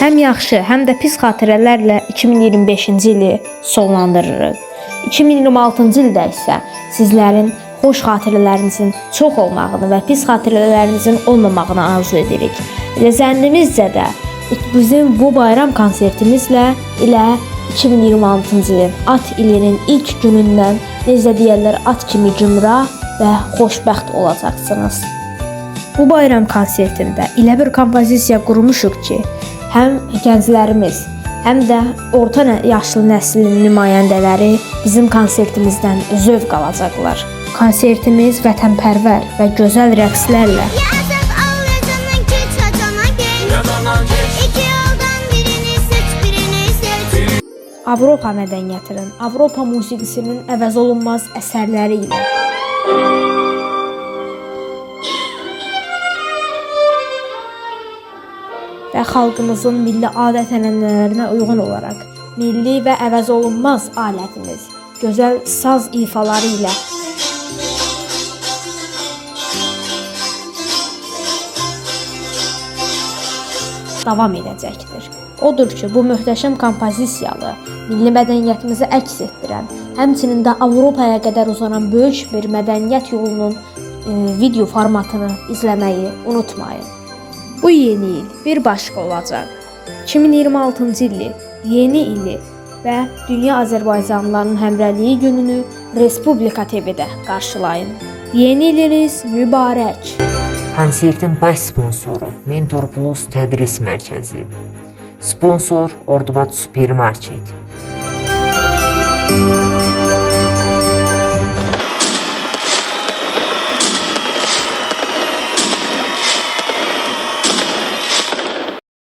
Həm yaxşı, həm də pis xatirələrlə 2025-ci ili sonlandırırıq. 2026-cı ildə isə sizlərin xoş xatirələrinizin çox olmağını və pis xatirələrinizin olmamağını arzu edirik. Elə zənnimizcə də bizim bu bayram konsertimizlə ilə 2026-cı ilin at ilinin ilk günündən necə deyirlər, at kimi gümrah və xoşbəxt olacaqsınız. Bu bayram konsertində elə bir kompozisiya qurmuşuq ki, həm gənclərimiz, həm də orta yaşlı nəslin nümayəndələri bizim konsertimizdən zövq alacaqlar. Konsertimiz vətənpərvər və gözəl rəqslərlə Avropa mədəniyyətinin, Avropa musiqisinin əvəzolunmaz əsərləri ilə və xalqımızın milli adət-ənənələrinə uyğun olaraq milli və əvəzolunmaz alətimiz, gözəl saz ifaları ilə davam edəcəkdir. Odur ki, bu möhtəşəm kompozisiyalı, milli mədəniyyətimizi əks etdirən, həmçinin də Avropaya qədər uzanan böyük bir mədəniyyət yolunun video formatını izləməyi unutmayın. Bu yeni il bir başqa olacaq. 2026-cı ili, yeni ili və Dünya Azərbaycanlılarının Həmrəyliyi gününü Respublika TV-də qarşılayın. Yeni iliniz mübarək. Konsertin baş sponsoru Mentor Plus Tədris Mərkəzi. Sponsor Ordubad Supermarket.